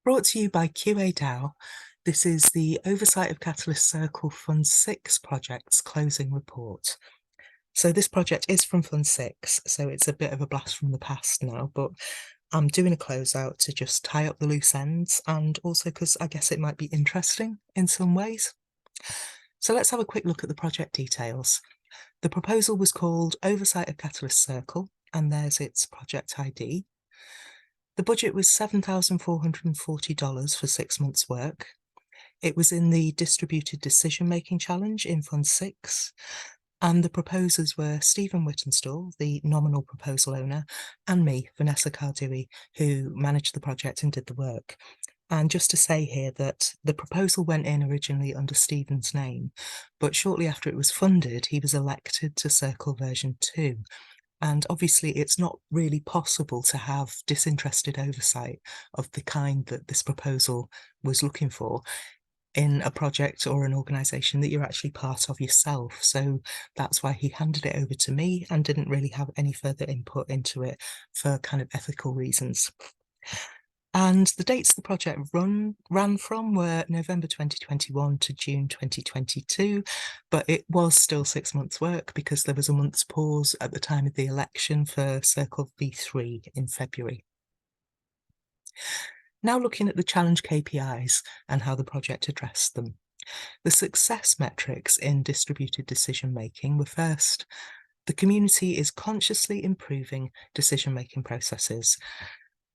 Brought to you by QA DAO, this is the Oversight of Catalyst Circle Fund 6 project's closing report. So this project is from Fund 6, so it's a bit of a blast from the past now, but I'm doing a closeout to just tie up the loose ends and also because I guess it might be interesting in some ways. So let's have a quick look at the project details. The proposal was called Oversight of Catalyst Circle, and there's its project ID. The budget was $7,440 for 6 months' work. It was in the Distributed Decision Making Challenge in Fund 6, and the proposers were Stephen Whittenstall, the nominal proposal owner, and me, Vanessa Cardui, who managed the project and did the work. And just to say here that the proposal went in originally under Stephen's name, but shortly after it was funded, he was elected to Circle version 2. And obviously it's not really possible to have disinterested oversight of the kind that this proposal was looking for in a project or an organisation that you're actually part of yourself. So that's why he handed it over to me and didn't really have any further input into it for kind of ethical reasons. And the dates the project ran from were November 2021 to June 2022, but it was still 6 months' work because there was a month's pause at the time of the election for Circle V3 in February. Now looking at the challenge KPIs and how the project addressed them. The success metrics in distributed decision making were first, the community is consciously improving decision-making processes.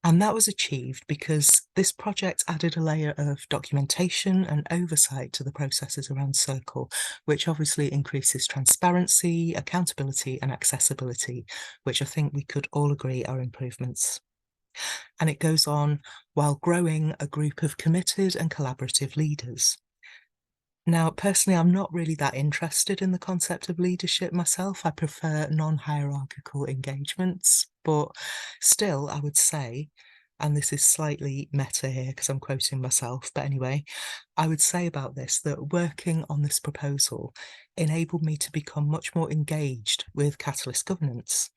And that was achieved because this project added a layer of documentation and oversight to the processes around Circle, which obviously increases transparency, accountability, and accessibility, which I think we could all agree are improvements. And it goes on while growing a group of committed and collaborative leaders. Now, personally, I'm not really that interested in the concept of leadership myself. I prefer non-hierarchical engagements, but still, I would say, and this is slightly meta here because I'm quoting myself, but anyway, I would say about this that working on this proposal enabled me to become much more engaged with Catalyst governance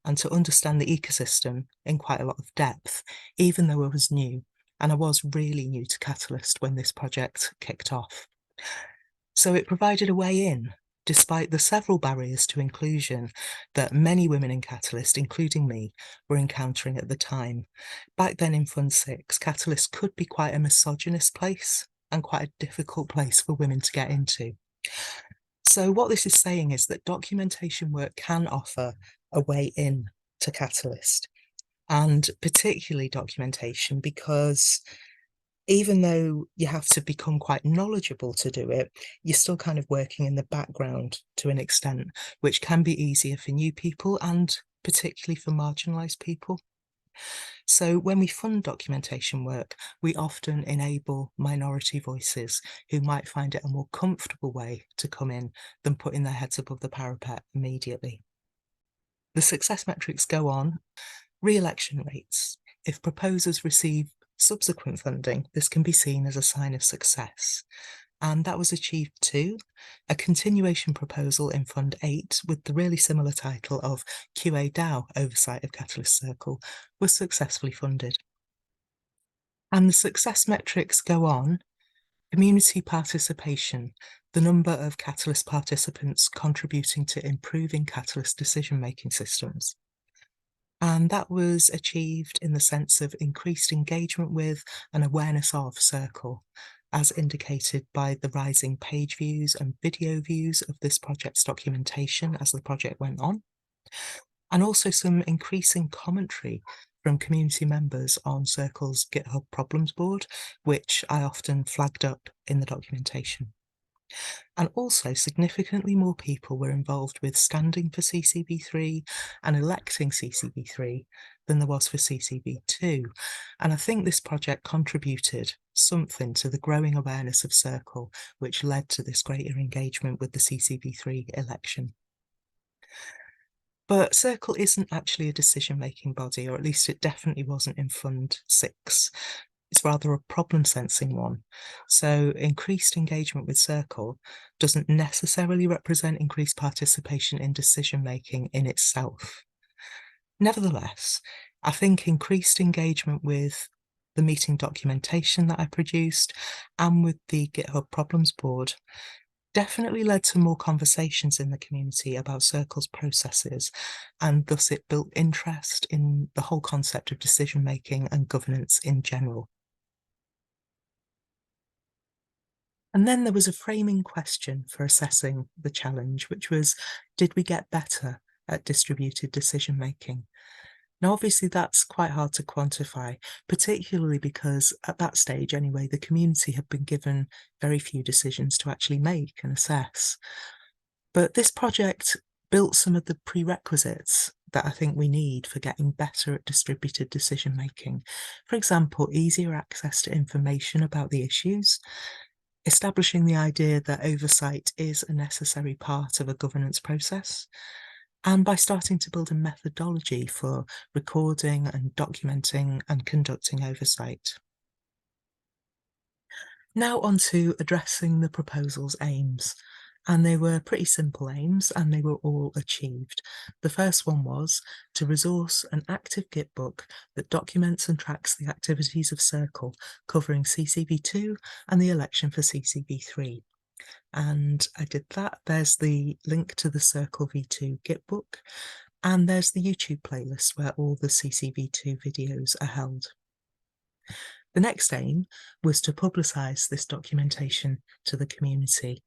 and to understand the ecosystem in quite a lot of depth, even though I was new, and I was really new to Catalyst when this project kicked off. So it provided a way in, despite the several barriers to inclusion that many women in Catalyst, including me, were encountering at the time. Back then in Fund 6, Catalyst could be quite a misogynist place and quite a difficult place for women to get into. So what this is saying is that documentation work can offer a way in to Catalyst, and particularly documentation because even though you have to become quite knowledgeable to do it, you're still kind of working in the background to an extent, which can be easier for new people and particularly for marginalised people. So when we fund documentation work, we often enable minority voices who might find it a more comfortable way to come in than putting their heads above the parapet immediately. The success metrics go on. Re-election rates. If proposers receive subsequent funding, this can be seen as a sign of success. And that was achieved too. A continuation proposal in Fund 8 with the really similar title of QA DAO Oversight of Catalyst Circle was successfully funded. And the success metrics go on. Community participation, the number of Catalyst participants contributing to improving Catalyst decision-making systems. And that was achieved in the sense of increased engagement with and awareness of Circle, as indicated by the rising page views and video views of this project's documentation as the project went on, and also some increasing commentary from community members on Circle's GitHub problems board, which I often flagged up in the documentation. And also significantly more people were involved with standing for CCB3 and electing CCB3 than there was for CCB2. And I think this project contributed something to the growing awareness of Circle, which led to this greater engagement with the CCB3 election. But Circle isn't actually a decision-making body, or at least it definitely wasn't in Fund 6. It's rather a problem-sensing one. So increased engagement with Circle doesn't necessarily represent increased participation in decision-making in itself. Nevertheless, I think increased engagement with the meeting documentation that I produced, and with the GitHub Problems board, definitely led to more conversations in the community about Circle's processes, and thus it built interest in the whole concept of decision making and governance in general. And then there was a framing question for assessing the challenge, which was, did we get better at distributed decision making? Now, obviously, that's quite hard to quantify, particularly because at that stage, anyway, the community had been given very few decisions to actually make and assess. But this project built some of the prerequisites that I think we need for getting better at distributed decision making. For example, easier access to information about the issues, establishing the idea that oversight is a necessary part of a governance process, and by starting to build a methodology for recording and documenting and conducting oversight. Now on to addressing the proposal's aims. And they were pretty simple aims, and they were all achieved. The first one was to resource an active Git book that documents and tracks the activities of Circle, covering CCV2 and the election for CCV3. And I did that. There's the link to the Circle V2 Git book, and there's the YouTube playlist where all the CCV2 videos are held. The next aim was to publicise this documentation to the community,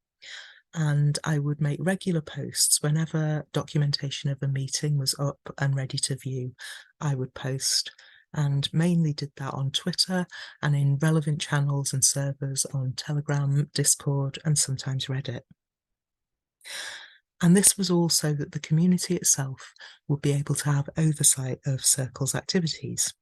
and I would make regular posts whenever documentation of a meeting was up and ready to view. I would post, and mainly did that on Twitter and in relevant channels and servers on Telegram, Discord, and sometimes Reddit. And this was all so that the community itself would be able to have oversight of Circle's activities.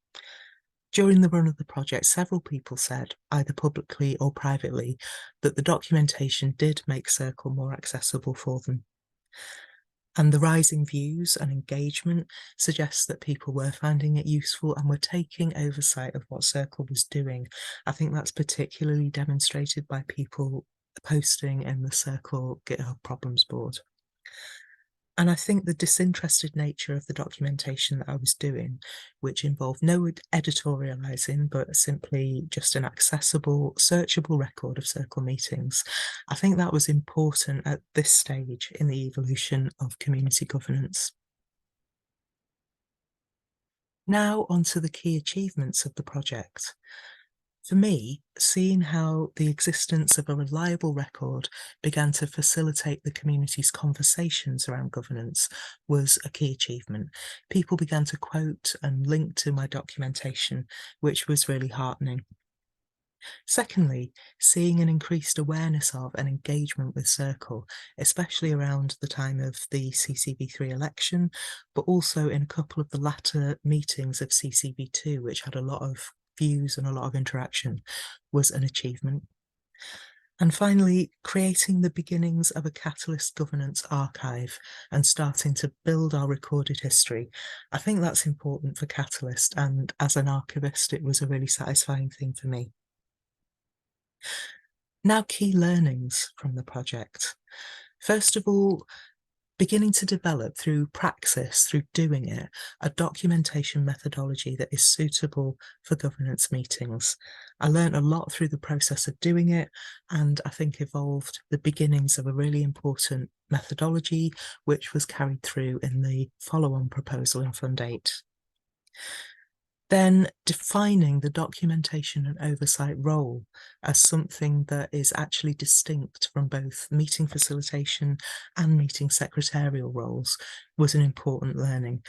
During the run of the project, several people said, either publicly or privately, that the documentation did make Circle more accessible for them. And the rising views and engagement suggests that people were finding it useful and were taking oversight of what Circle was doing. I think that's particularly demonstrated by people posting in the Circle GitHub Problems board. And I think the disinterested nature of the documentation that I was doing, which involved no editorializing, but simply just an accessible, searchable record of Circle meetings, I think that was important at this stage in the evolution of community governance. Now on to the key achievements of the project. For me, seeing how the existence of a reliable record began to facilitate the community's conversations around governance was a key achievement. People began to quote and link to my documentation, which was really heartening. Secondly, seeing an increased awareness of and engagement with Circle, especially around the time of the CCV3 election, but also in a couple of the latter meetings of CCV2, which had a lot of views and a lot of interaction, was an achievement. And finally, creating the beginnings of a Catalyst governance archive and starting to build our recorded history. I think that's important for Catalyst, and as an archivist, it was a really satisfying thing for me. Now, key learnings from the project. First of all, beginning to develop through praxis, through doing it, a documentation methodology that is suitable for governance meetings. I learned a lot through the process of doing it, and I think evolved the beginnings of a really important methodology, which was carried through in the follow-on proposal in Fund 8. Then defining the documentation and oversight role as something that is actually distinct from both meeting facilitation and meeting secretarial roles was an important learning.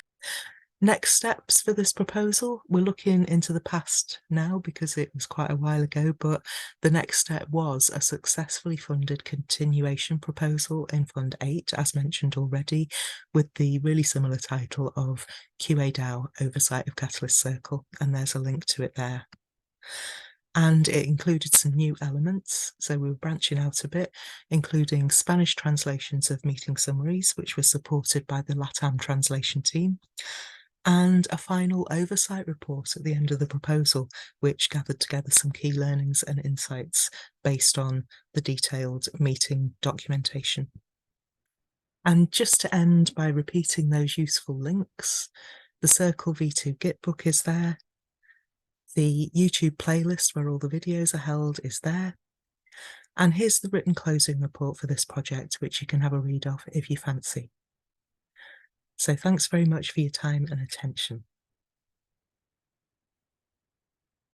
Next steps for this proposal, we're looking into the past now because it was quite a while ago, but the next step was a successfully funded continuation proposal in Fund 8, as mentioned already, with the really similar title of QA-DAO Oversight of Catalyst Circle, and there's a link to it there. And it included some new elements, so we were branching out a bit, including Spanish translations of meeting summaries, which were supported by the LATAM translation team, and a final oversight report at the end of the proposal, which gathered together some key learnings and insights based on the detailed meeting documentation. And just to end by repeating those useful links, the Circle V2 Git book is there. The YouTube playlist where all the videos are held is there. And here's the written closing report for this project, which you can have a read of if you fancy. So thanks very much for your time and attention.